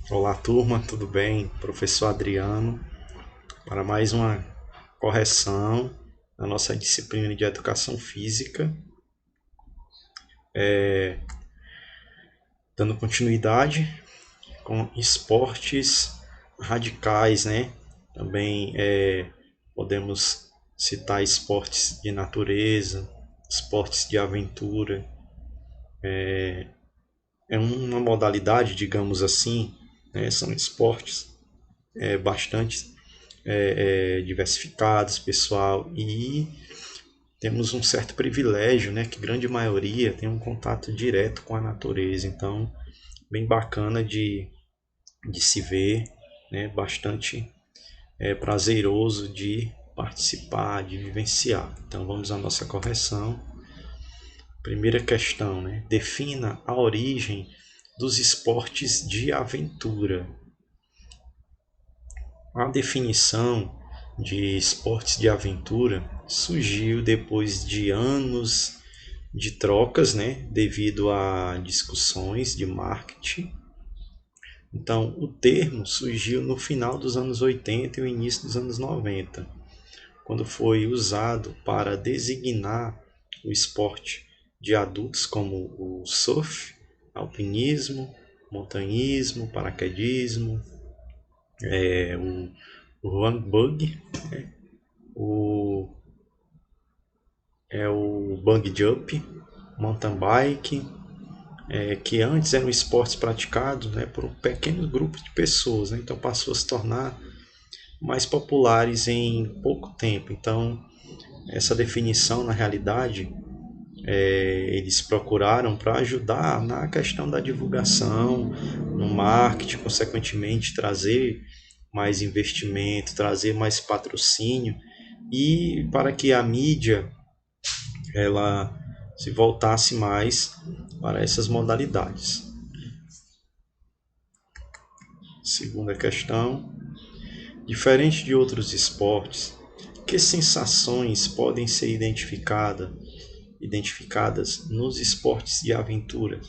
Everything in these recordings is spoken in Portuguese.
Olá, turma, tudo bem? Professor Adriano, para mais uma correção na nossa disciplina de Educação Física, dando continuidade com esportes radicais, né? Também podemos citar esportes de natureza, esportes de aventura. É uma modalidade, digamos assim, né? São esportes bastante diversificados, pessoal, e temos um certo privilégio, né, que grande maioria tem um contato direto com a natureza, então bem bacana de se ver, né, bastante prazeroso de participar, de vivenciar. Então vamos à nossa correção. Primeira questão, né, defina a origem dos esportes de aventura. A definição de esportes de aventura surgiu depois de anos de trocas, né, devido a discussões de marketing. Então, o termo surgiu no final dos anos 80 e o início dos anos 90, quando foi usado para designar o esporte de adultos como o surf, alpinismo, montanhismo, paraquedismo, o rugby, o, o bungee jump, mountain bike, que antes eram esportes praticados, né, por um pequeno grupo de pessoas, né, então passou a se tornar mais populares em pouco tempo. Então, essa definição, na realidade, eles procuraram para ajudar na questão da divulgação, no marketing, consequentemente trazer mais investimento, trazer mais patrocínio e para que a mídia ela se voltasse mais para essas modalidades. Segunda questão: diferente de outros esportes, que sensações podem ser identificadas nos esportes de aventura?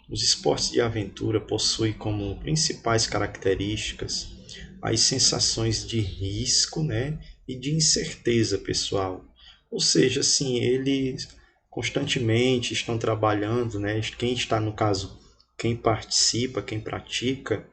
Os esportes de aventura possuem como principais características as sensações de risco, né, e de incerteza pessoal. Ou seja, assim, eles constantemente estão trabalhando, né? Quem está, no caso, quem participa, quem pratica,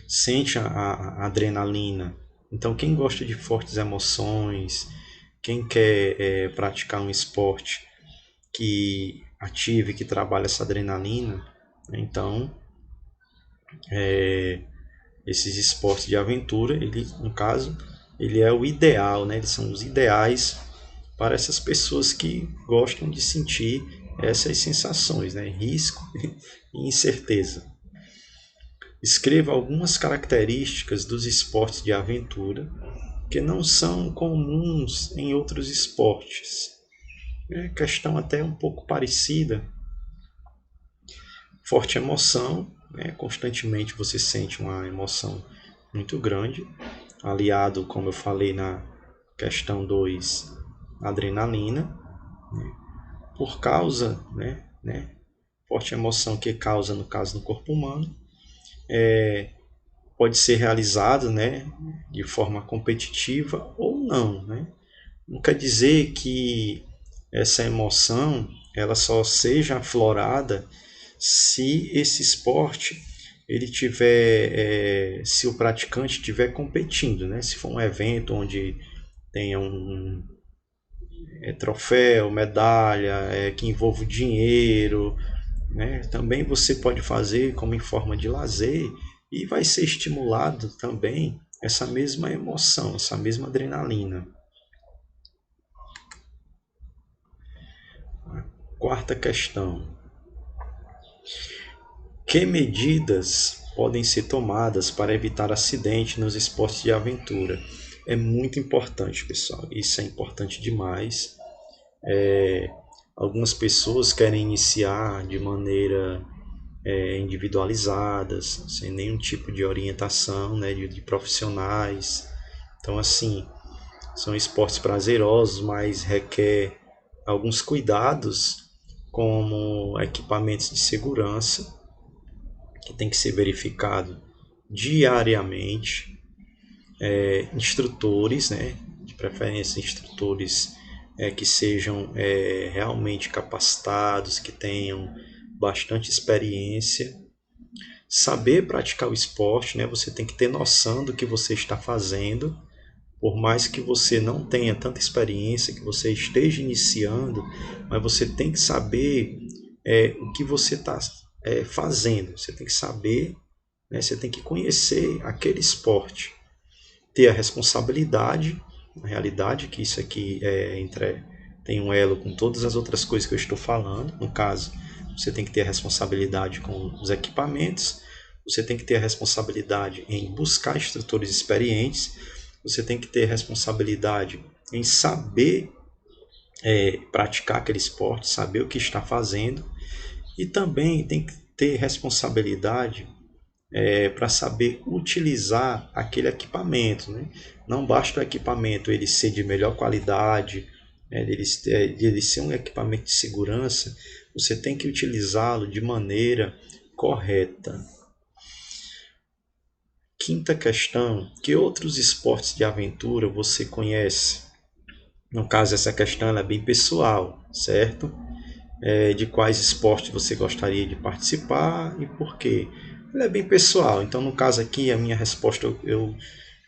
sente a adrenalina. Então, quem gosta de fortes emoções, quem quer praticar um esporte que ative, que trabalhe essa adrenalina, né? Então esses esportes de aventura, ele, no caso, ele é o ideal, né? Eles são os ideais para essas pessoas que gostam de sentir essas sensações, né? Risco e incerteza. Escreva algumas características dos esportes de aventura que não são comuns em outros esportes. É questão até um pouco parecida. Forte emoção, né? Constantemente você sente uma emoção muito grande, aliado, como eu falei na questão 2, adrenalina, né? Por causa, forte emoção que causa, no caso, no corpo humano, pode ser realizado, né, de forma competitiva ou não, né? Não quer dizer que essa emoção ela só seja aflorada se esse esporte ele tiver, se o praticante estiver competindo, né? Se for um evento onde tenha um troféu, medalha, que envolva dinheiro, né? Também você pode fazer como em forma de lazer e vai ser estimulado também essa mesma emoção, essa mesma adrenalina. Quarta questão: que medidas podem ser tomadas para evitar acidente nos esportes de aventura? É muito importante, pessoal. Isso é importante demais. Algumas pessoas querem iniciar de maneira individualizadas, sem nenhum tipo de orientação, né, de profissionais. Então, assim, são esportes prazerosos, mas requer alguns cuidados, como equipamentos de segurança, que tem que ser verificado diariamente, instrutores, né, de preferência instrutores que sejam realmente capacitados, que tenham bastante experiência, saber praticar o esporte, né, você tem que ter noção do que você está fazendo, por mais que você não tenha tanta experiência, que você esteja iniciando, mas você tem que saber o que você está fazendo, você tem que saber, né, você tem que conhecer aquele esporte, ter a responsabilidade, na realidade, que isso aqui tem um elo com todas as outras coisas que eu estou falando. No caso, você tem que ter a responsabilidade com os equipamentos, você tem que ter a responsabilidade em buscar instrutores experientes, você tem que ter a responsabilidade em saber praticar aquele esporte, saber o que está fazendo, e também tem que ter responsabilidade para saber utilizar aquele equipamento, né? Não basta o equipamento ele ser de melhor qualidade, ele ser um equipamento de segurança, você tem que utilizá-lo de maneira correta. Quinta questão, que outros esportes de aventura você conhece? No caso, essa questão é bem pessoal, certo? De quais esportes você gostaria de participar e por quê? Ela é bem pessoal, então no caso aqui a minha resposta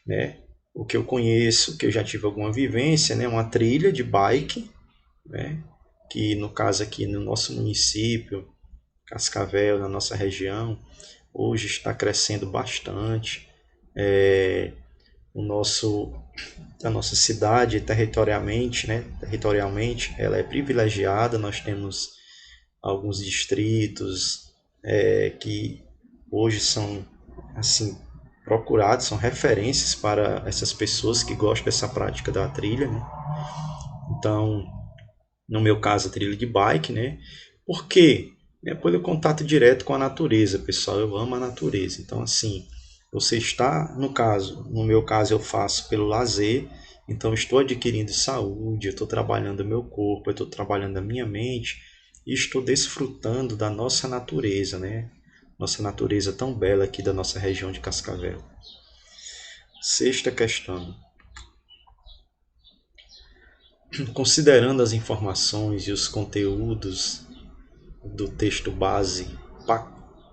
né, o que eu conheço, que eu já tive alguma vivência, né, uma trilha de bike, né, que no caso aqui no nosso município, Cascavel, na nossa região, hoje está crescendo bastante. A nossa cidade territorialmente, né, ela é privilegiada, nós temos alguns distritos que hoje são assim procurados, são referências para essas pessoas que gostam dessa prática da trilha, né? Então, no meu caso, a trilha de bike, né? Por quê? Pelo contato direto com a natureza, pessoal. Eu amo a natureza. Então, assim, você está, no meu caso, eu faço pelo lazer. Então, eu estou adquirindo saúde, eu estou trabalhando o meu corpo, eu estou trabalhando a minha mente e estou desfrutando da nossa natureza, né? Nossa natureza tão bela aqui da nossa região de Cascavel. Sexta questão. Considerando as informações e os conteúdos do texto base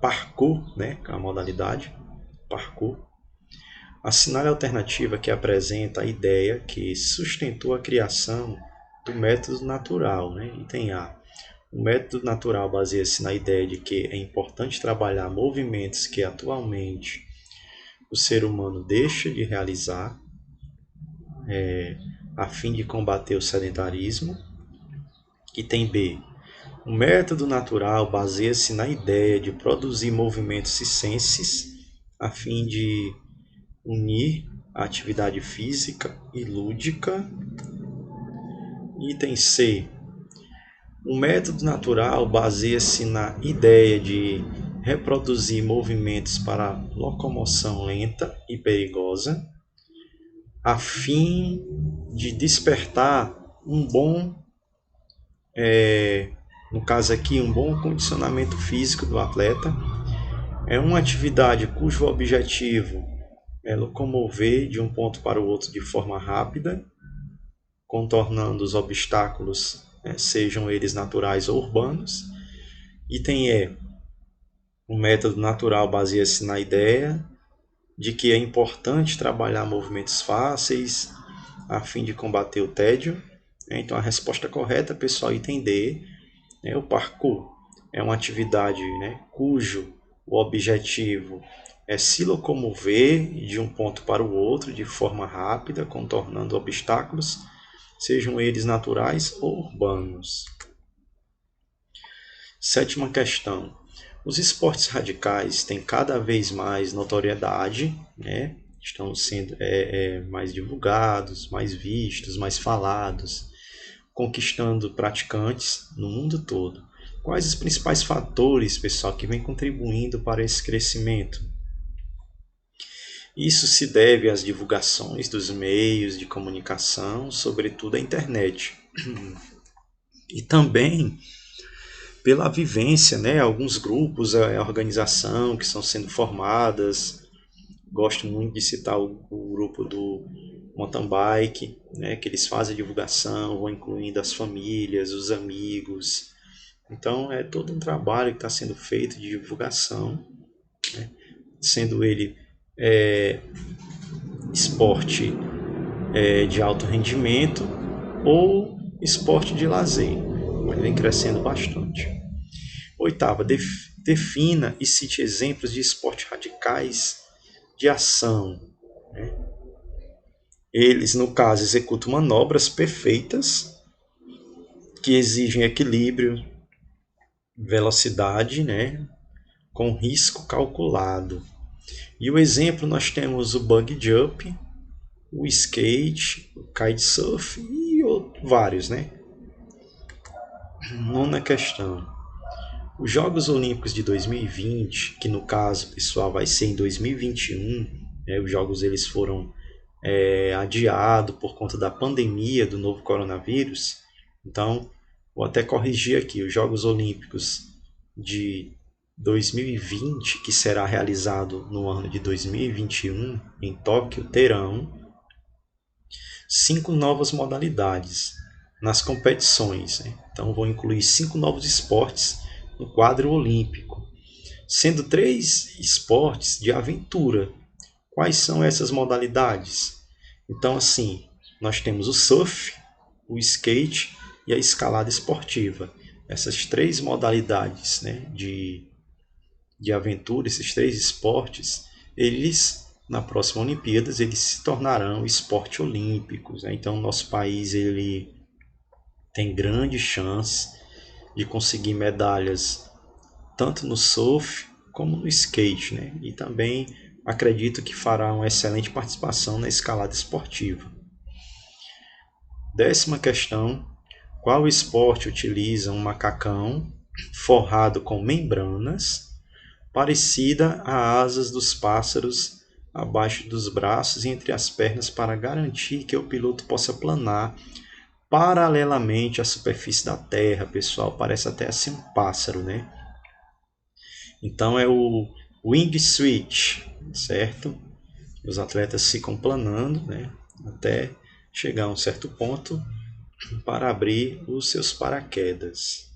parkour, né, que é a modalidade parkour, assinale a alternativa que apresenta a ideia que sustentou a criação do método natural, né? Item A. O método natural baseia-se na ideia de que é importante trabalhar movimentos que atualmente o ser humano deixa de realizar a fim de combater o sedentarismo. Item B. O método natural baseia-se na ideia de produzir movimentos circenses a fim de unir a atividade física e lúdica. Item C. O método natural baseia-se na ideia de reproduzir movimentos para locomoção lenta e perigosa, a fim de despertar um bom, no caso aqui, um bom condicionamento físico do atleta. É uma atividade cujo objetivo é locomover de um ponto para o outro de forma rápida, contornando os obstáculos, sejam eles naturais ou urbanos. Item E. O método natural baseia-se na ideia de que é importante trabalhar movimentos fáceis a fim de combater o tédio. Então a resposta correta, pessoal, item D, o parkour é uma atividade, cujo o objetivo é se locomover de um ponto para o outro de forma rápida, contornando obstáculos, sejam eles naturais ou urbanos. Sétima questão. Os esportes radicais têm cada vez mais notoriedade, né? Estão sendo mais divulgados, mais vistos, mais falados, conquistando praticantes no mundo todo. Quais os principais fatores, pessoal, que vêm contribuindo para esse crescimento? Isso se deve às divulgações dos meios de comunicação, sobretudo a internet. E também pela vivência, né? Alguns grupos, a organização que estão sendo formadas. Gosto muito de citar o grupo do mountain bike, né? Que eles fazem a divulgação, vão incluindo as famílias, os amigos. Então é todo um trabalho que está sendo feito de divulgação, né? Sendo ele esporte de alto rendimento ou esporte de lazer. Ele vem crescendo bastante. Oitava, defina e cite exemplos de esportes radicais de ação. Né? Eles, no caso, executam manobras perfeitas que exigem equilíbrio, velocidade, né? Com risco calculado. E o exemplo nós temos o bungee jump, o skate, o kitesurf e vários, né? Nona questão. Os Jogos Olímpicos de 2020, que no caso, pessoal, vai ser em 2021, né? Os Jogos eles foram adiados por conta da pandemia do novo coronavírus. Então, vou até corrigir aqui, os Jogos Olímpicos de 2020, que será realizado no ano de 2021 em Tóquio, terão 5 novas modalidades nas competições. Né? Então, vão incluir 5 novos esportes no quadro olímpico, sendo 3 esportes de aventura. Quais são essas modalidades? Então, assim, nós temos o surf, o skate e a escalada esportiva. Essas 3 modalidades, né, de aventura, esses 3 esportes, eles, na próxima Olimpíadas, eles se tornarão esportes olímpicos. Né? Então, nosso país ele tem grande chance de conseguir medalhas tanto no surf como no skate, né? E também acredito que fará uma excelente participação na escalada esportiva. 10ª questão. Qual esporte utiliza um macacão forrado com membranas parecida a asas dos pássaros abaixo dos braços e entre as pernas para garantir que o piloto possa planar paralelamente à superfície da Terra, pessoal? Parece até assim um pássaro, né? Então é o wing switch, certo? Os atletas ficam planando, né, até chegar a um certo ponto para abrir os seus paraquedas.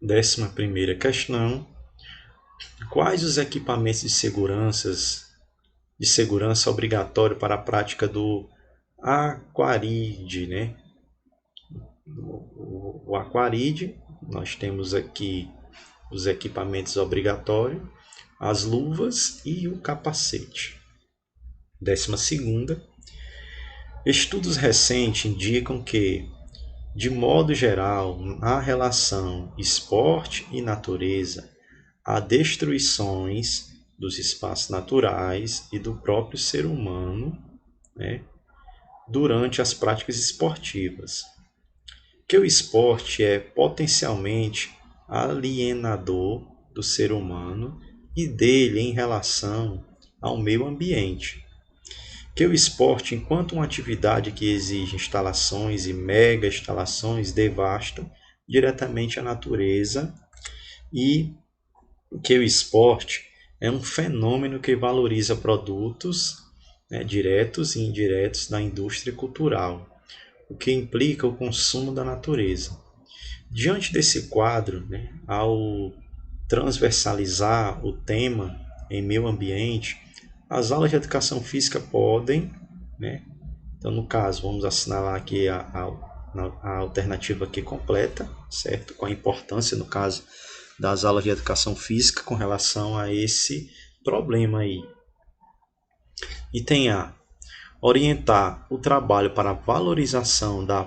11ª questão. Quais os equipamentos de segurança obrigatório para a prática do aquaride, né? O aquaride, nós temos aqui os equipamentos obrigatórios, as luvas e o capacete. 12ª. Estudos recentes indicam que, de modo geral, na relação esporte e natureza, há destruições dos espaços naturais e do próprio ser humano, né, durante as práticas esportivas. Que o esporte é potencialmente alienador do ser humano e dele em relação ao meio ambiente. Que o esporte, enquanto uma atividade que exige instalações e mega instalações, devasta diretamente a natureza, e que o esporte é um fenômeno que valoriza produtos, né, diretos e indiretos da indústria cultural, o que implica o consumo da natureza. Diante desse quadro, né, ao transversalizar o tema em meio ambiente, as aulas de educação física podem, né, então no caso vamos assinalar aqui a alternativa aqui completa, certo? Com a importância no caso das aulas de educação física com relação a esse problema aí. Item A. Orientar o trabalho para a valorização da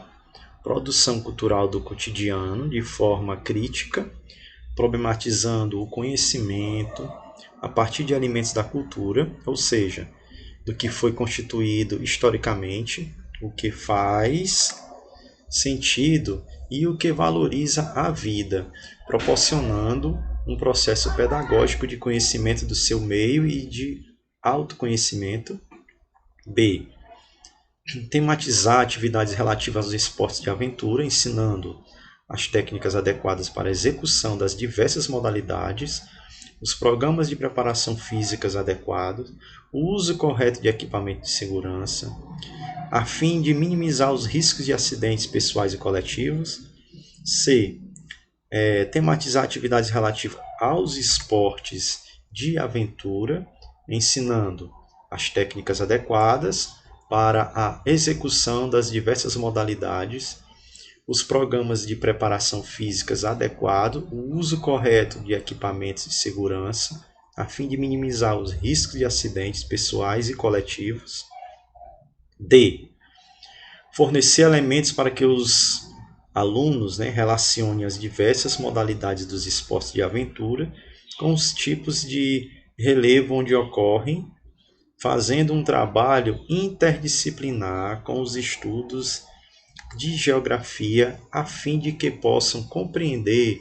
produção cultural do cotidiano de forma crítica, problematizando o conhecimento a partir de elementos da cultura, ou seja, do que foi constituído historicamente, o que faz sentido e o que valoriza a vida, proporcionando um processo pedagógico de conhecimento do seu meio e de autoconhecimento. B. tematizar atividades relativas aos esportes de aventura, ensinando as técnicas adequadas para a execução das diversas modalidades, os programas de preparação físicas adequados, o uso correto de equipamento de segurança, a fim de minimizar os riscos de acidentes pessoais e coletivos. C. Tematizar atividades relativas aos esportes de aventura, ensinando as técnicas adequadas para a execução das diversas modalidades, os programas de preparação físicas adequados, o uso correto de equipamentos de segurança, a fim de minimizar os riscos de acidentes pessoais e coletivos. D. Fornecer elementos para que os alunos relacionem as diversas modalidades dos esportes de aventura com os tipos de relevo onde ocorrem, fazendo um trabalho interdisciplinar com os estudos de geografia, a fim de que possam compreender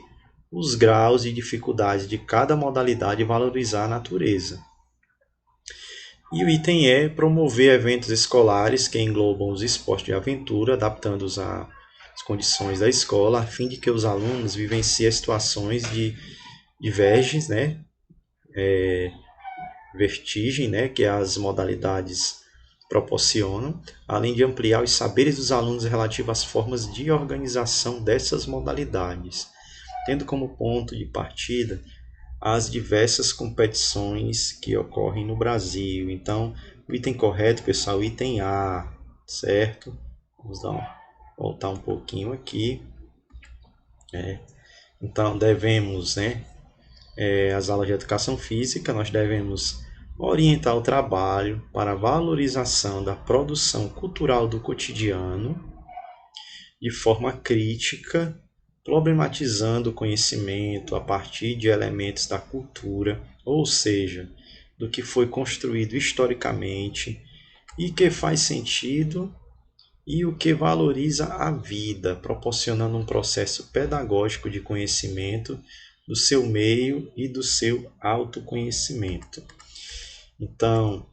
os graus de dificuldade de cada modalidade e valorizar a natureza. E o item E, promover eventos escolares que englobam os esportes de aventura, adaptando-os às condições da escola, a fim de que os alunos vivenciem situações de vertigem, que as modalidades proporcionam, além de ampliar os saberes dos alunos relativos às formas de organização dessas modalidades, tendo como ponto de partida as diversas competições que ocorrem no Brasil. Então, o item correto, pessoal, o item A, certo? Vamos voltar um pouquinho aqui. Então, devemos, as aulas de educação física, nós devemos orientar o trabalho para a valorização da produção cultural do cotidiano de forma crítica, problematizando o conhecimento a partir de elementos da cultura, ou seja, do que foi construído historicamente e que faz sentido e o que valoriza a vida, proporcionando um processo pedagógico de conhecimento do seu meio e do seu autoconhecimento. Então,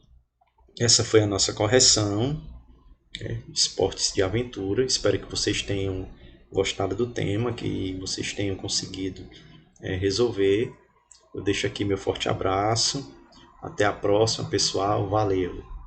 essa foi a nossa correção, esportes de aventura. Espero que vocês tenham gostado do tema, que vocês tenham conseguido resolver. Eu deixo aqui meu forte abraço. Até a próxima, pessoal. Valeu!